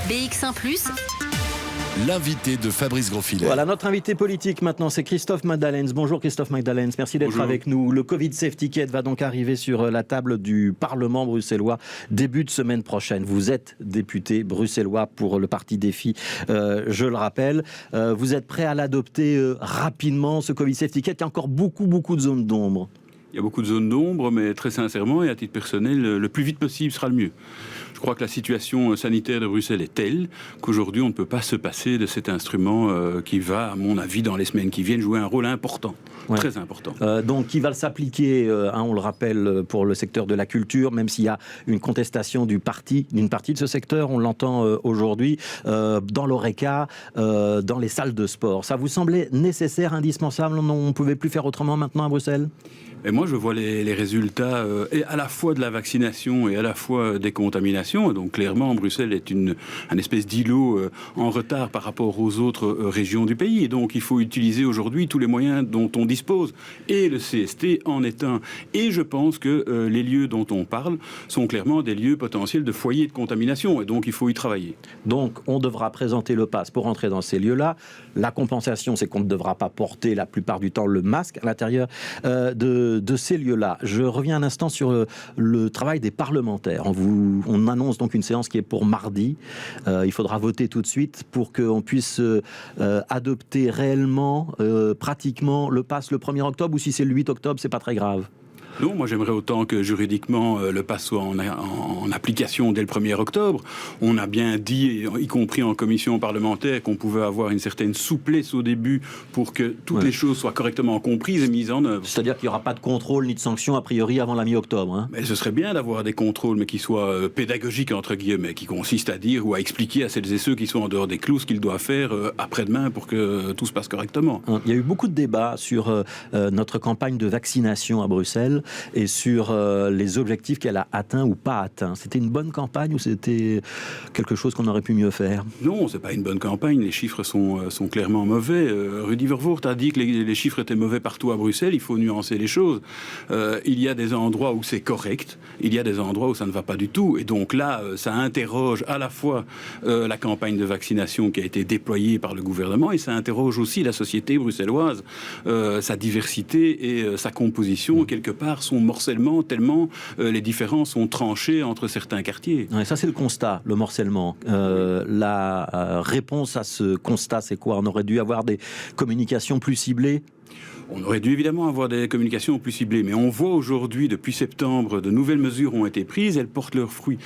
BX1+. L'invité de Fabrice Grosfilet. Voilà, notre invité politique maintenant, c'est Christophe Magdalens. Bonjour Christophe Magdalens, merci d'être avec nous. Le Covid Safety Kit va donc arriver sur la table du Parlement bruxellois début de semaine prochaine. Vous êtes député bruxellois pour le parti Défi, je le rappelle. Vous êtes prêt à l'adopter rapidement, ce Covid Safety Kit? Il y a encore beaucoup de zones d'ombre. Il y a beaucoup de zones d'ombre, mais très sincèrement et à titre personnel, le plus vite possible sera le mieux. Je crois que la situation sanitaire de Bruxelles est telle qu'aujourd'hui, on ne peut pas se passer de cet instrument qui va, à mon avis, dans les semaines qui viennent, jouer un rôle important, très important. Donc, qui va s'appliquer, on le rappelle, pour le secteur de la culture, même s'il y a une contestation d'une partie de ce secteur, on l'entend aujourd'hui, dans l'ORECA, dans les salles de sport. Ça vous semblait nécessaire, indispensable? On ne pouvait plus faire autrement maintenant à Bruxelles? Et moi, je vois les résultats et à la fois de la vaccination et à la fois des contaminations. Donc, clairement, Bruxelles est un espèce d'îlot en retard par rapport aux autres régions du pays. Et donc, il faut utiliser aujourd'hui tous les moyens dont on dispose. Et le CST en est un. Et je pense que les lieux dont on parle sont clairement des lieux potentiels de foyers de contamination. Et donc, il faut y travailler. Donc, on devra présenter le pass pour entrer dans ces lieux-là. La compensation, c'est qu'on ne devra pas porter la plupart du temps le masque à l'intérieur de ces lieux-là. Je reviens un instant sur le travail des parlementaires. On annonce donc une séance qui est pour mardi. Il faudra voter tout de suite pour qu'on puisse adopter réellement, pratiquement, le pass le 1er octobre, ou si c'est le 8 octobre, c'est pas très grave. Non, moi j'aimerais autant que juridiquement le pass soit en application dès le 1er octobre. On a bien dit, y compris en commission parlementaire, qu'on pouvait avoir une certaine souplesse au début pour que toutes les choses soient correctement comprises et mises en œuvre. C'est-à-dire qu'il n'y aura pas de contrôle ni de sanction a priori avant la mi-octobre. Hein. Mais ce serait bien d'avoir des contrôles, mais qui soient pédagogiques, entre guillemets, qui consistent à dire ou à expliquer à celles et ceux qui sont en dehors des clous ce qu'ils doivent faire après-demain pour que tout se passe correctement. Il y a eu beaucoup de débats sur notre campagne de vaccination à Bruxelles et sur les objectifs qu'elle a atteints ou pas atteints. C'était une bonne campagne ou c'était quelque chose qu'on aurait pu mieux faire? Non, c'est pas une bonne campagne. Les chiffres sont clairement mauvais. Rudy Vervoort a dit que les chiffres étaient mauvais partout à Bruxelles. Il faut nuancer les choses. Il y a des endroits où c'est correct. Il y a des endroits où ça ne va pas du tout. Et donc là, ça interroge à la fois la campagne de vaccination qui a été déployée par le gouvernement et ça interroge aussi la société bruxelloise, sa diversité et sa composition, quelque part, son morcellement, tellement les différences sont tranchées entre certains quartiers. Ouais, ça, c'est le constat, le morcellement. La réponse à ce constat, c'est quoi? On aurait dû avoir des communications plus ciblées? On aurait dû évidemment avoir des communications plus ciblées, mais on voit aujourd'hui, depuis septembre, de nouvelles mesures ont été prises, elles portent leurs fruits.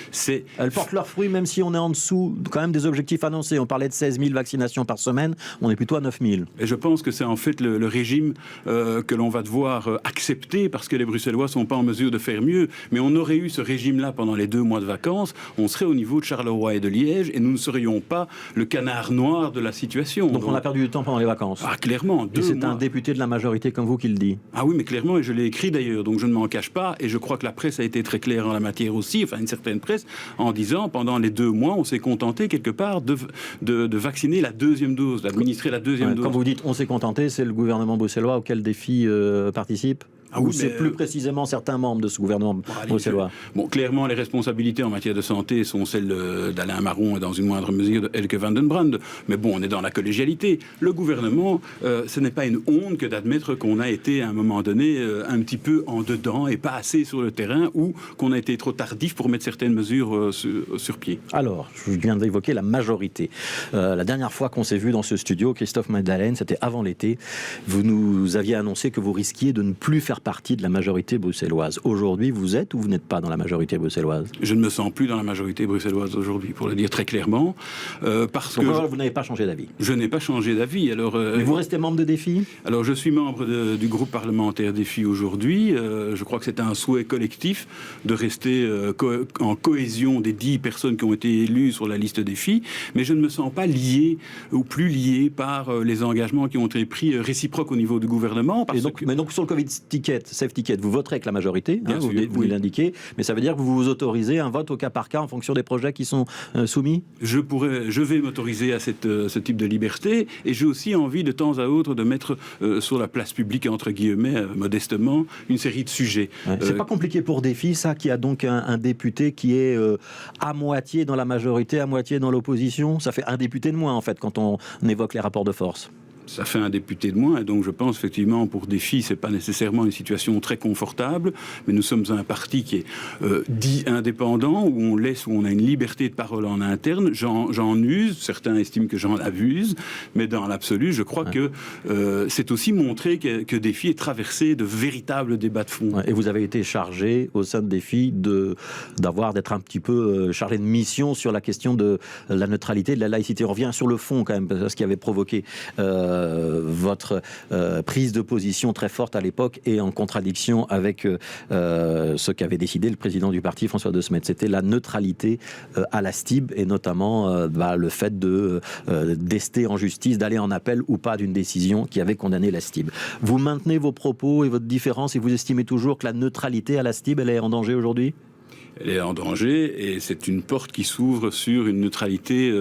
Elles portent leurs fruits même si on est en dessous quand même des objectifs annoncés. On parlait de 16 000 vaccinations par semaine, on est plutôt à 9 000. Et je pense que c'est en fait le régime que l'on va devoir accepter parce que les Bruxellois ne sont pas en mesure de faire mieux. Mais on aurait eu ce régime-là pendant les 2 mois de vacances, on serait au niveau de Charleroi et de Liège et nous ne serions pas le canard noir de la situation. Donc on a perdu du temps pendant les vacances. Ah, clairement. Et c'est un député de la majorité comme vous qui le dit. Ah oui, mais clairement, et je l'ai écrit d'ailleurs, donc je ne m'en cache pas, et je crois que la presse a été très claire en la matière aussi, enfin une certaine presse, en disant, pendant les 2 mois, on s'est contenté quelque part de vacciner la 2e dose, d'administrer la 2e dose. Quand vous dites on s'est contenté, c'est le gouvernement bruxellois auquel Défi participe? Ah oui, ou c'est plus précisément certains membres de ce gouvernement bruxellois? Bon, clairement, les responsabilités en matière de santé sont celles d'Alain Marron et dans une moindre mesure de Elke van den Brande. Mais bon, on est dans la collégialité. Le gouvernement, ce n'est pas une honte que d'admettre qu'on a été à un moment donné un petit peu en dedans et pas assez sur le terrain ou qu'on a été trop tardif pour mettre certaines mesures sur pied. Alors, je viens d'évoquer la majorité. La dernière fois qu'on s'est vu dans ce studio, Christophe Magdalens, c'était avant l'été. Vous nous aviez annoncé que vous risquiez de ne plus faire partie de la majorité bruxelloise. Aujourd'hui, vous êtes ou vous n'êtes pas dans la majorité bruxelloise? Je ne me sens plus dans la majorité bruxelloise aujourd'hui, pour le dire très clairement. Parce que vous n'avez pas changé d'avis? Je n'ai pas changé d'avis. Alors, mais vous restez membre de Défi? Alors, je suis membre du groupe parlementaire Défi aujourd'hui. Je crois que c'est un souhait collectif de rester en cohésion des 10 personnes qui ont été élues sur la liste Défi. Mais je ne me sens pas lié ou plus lié par les engagements qui ont été pris réciproques au niveau du gouvernement. Mais donc sur le Covid safe ticket, vous voterez avec la majorité, Bien sûr, vous l'indiquez, mais ça veut dire que vous vous autorisez un vote au cas par cas en fonction des projets qui sont soumis? Je vais m'autoriser à ce type de liberté, et j'ai aussi envie de temps à autre de mettre sur la place publique, entre guillemets, modestement, une série de sujets. Ouais. C'est pas compliqué pour Défi, ça, qui a donc un député qui est à moitié dans la majorité, à moitié dans l'opposition. Ça fait un député de moins, en fait, quand on évoque les rapports de force. Ça fait un député de moins, et donc je pense effectivement pour Défi, c'est pas nécessairement une situation très confortable, mais nous sommes un parti qui est dit indépendant, où on a une liberté de parole en interne. J'en use, certains estiment que j'en abuse, mais dans l'absolu, je crois que c'est aussi montrer que Défi est traversé de véritables débats de fond. Et vous avez été chargé au sein de Défi d'être un petit peu chargé de mission sur la question de la neutralité, de la laïcité. On revient sur le fond quand même, parce que ce qui avait provoqué votre prise de position très forte à l'époque et en contradiction avec ce qu'avait décidé le président du parti, François De Smet. C'était la neutralité à la STIB, et notamment le fait d'ester en justice, d'aller en appel ou pas d'une décision qui avait condamné la STIB. Vous maintenez vos propos et votre différence, et vous estimez toujours que la neutralité à la STIB, elle est en danger aujourd'hui ? Elle est en danger, et c'est une porte qui s'ouvre sur une neutralité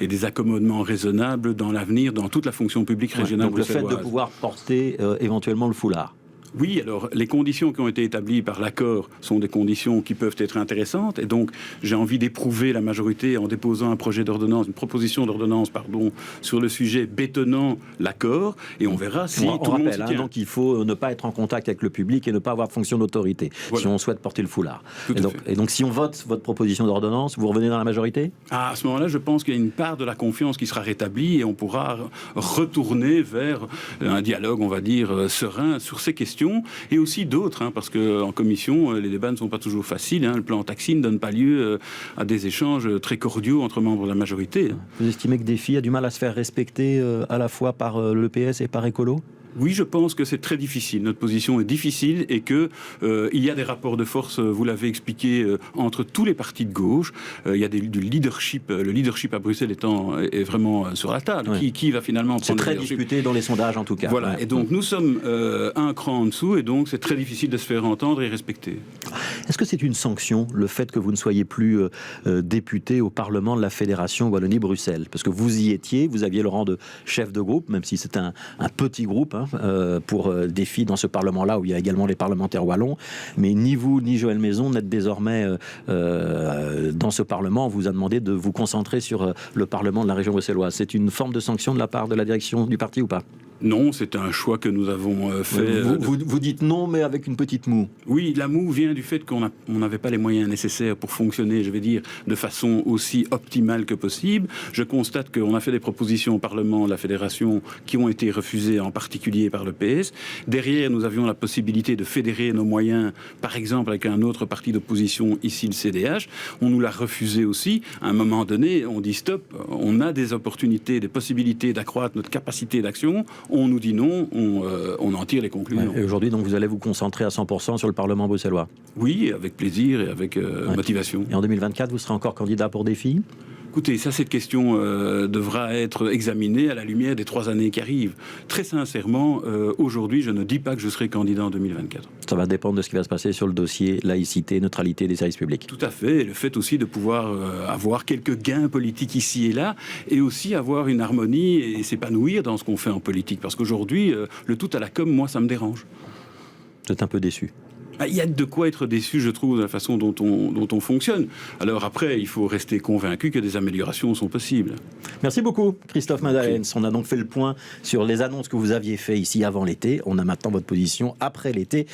et des accommodements raisonnables dans l'avenir, dans toute la fonction publique régionale bruxelloise. Le fait de pouvoir porter éventuellement le foulard. Oui, alors les conditions qui ont été établies par l'accord sont des conditions qui peuvent être intéressantes, et donc j'ai envie d'éprouver la majorité en déposant une proposition d'ordonnance, sur le sujet bétonnant l'accord, et on verra si tout le monde s'y tient. Donc il faut ne pas être en contact avec le public et ne pas avoir de fonction d'autorité, si on souhaite porter le foulard. Et donc si on vote votre proposition d'ordonnance, vous revenez dans la majorité ? À ce moment-là, je pense qu'il y a une part de la confiance qui sera rétablie, et on pourra retourner vers un dialogue, on va dire, serein sur ces questions. Et aussi d'autres, parce qu'en commission, les débats ne sont pas toujours faciles. Le plan taxi ne donne pas lieu à des échanges très cordiaux entre membres de la majorité. Vous estimez que Défi a du mal à se faire respecter à la fois par l'EPS et par Écolo ? Oui, je pense que c'est très difficile. Notre position est difficile, et que il y a des rapports de force, vous l'avez expliqué, entre tous les partis de gauche. Il y a du leadership. Le leadership à Bruxelles est vraiment sur la table. Oui. Qui va finalement prendre le leadership ? C'est très discuté dans les sondages, en tout cas. Voilà. Ouais. Et donc nous sommes un cran en dessous, et donc c'est très difficile de se faire entendre et respecter. Est-ce que c'est une sanction, le fait que vous ne soyez plus député au Parlement de la Fédération Wallonie-Bruxelles ? Parce que vous y étiez, vous aviez le rang de chef de groupe, même si c'est un petit groupe, pour Défi dans ce Parlement-là, où il y a également les parlementaires wallons. Mais ni vous, ni Joël Maison n'êtes désormais dans ce Parlement. On vous a demandé de vous concentrer sur le Parlement de la région bruxelloise. C'est une forme de sanction de la part de la direction du parti ou pas ? Non, c'est un choix que nous avons fait. Vous dites non, mais avec une petite moue. Oui, la moue vient du fait qu'on n'avait pas les moyens nécessaires pour fonctionner, je vais dire, de façon aussi optimale que possible. Je constate qu'on a fait des propositions au Parlement de la Fédération qui ont été refusées, en particulier par le PS. Derrière, nous avions la possibilité de fédérer nos moyens, par exemple avec un autre parti d'opposition, ici le CDH. On nous l'a refusé aussi. À un moment donné, on dit stop, on a des opportunités, des possibilités d'accroître notre capacité d'action. On nous dit non, on en tire les conclusions. Et aujourd'hui, donc, vous allez vous concentrer à 100% sur le Parlement bruxellois ? Oui, avec plaisir et avec motivation. Et en 2024, vous serez encore candidat pour Défi ? Écoutez, ça, cette question devra être examinée à la lumière des 3 années qui arrivent. Très sincèrement, aujourd'hui, je ne dis pas que je serai candidat en 2024. Ça va dépendre de ce qui va se passer sur le dossier laïcité, neutralité des services publics. Tout à fait. Et le fait aussi de pouvoir avoir quelques gains politiques ici et là, et aussi avoir une harmonie et s'épanouir dans ce qu'on fait en politique. Parce qu'aujourd'hui, le tout à la com, moi, ça me dérange. Vous êtes un peu déçu. Il y a de quoi être déçu, je trouve, de la façon dont on fonctionne. Alors après, il faut rester convaincu que des améliorations sont possibles. Merci beaucoup, Christophe Madalens. On a donc fait le point sur les annonces que vous aviez fait ici avant l'été. On a maintenant votre position après l'été.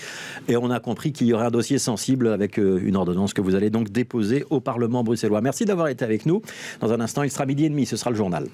Et on a compris qu'il y aurait un dossier sensible avec une ordonnance que vous allez donc déposer au Parlement bruxellois. Merci d'avoir été avec nous. Dans un instant, il sera 12h30, ce sera le journal.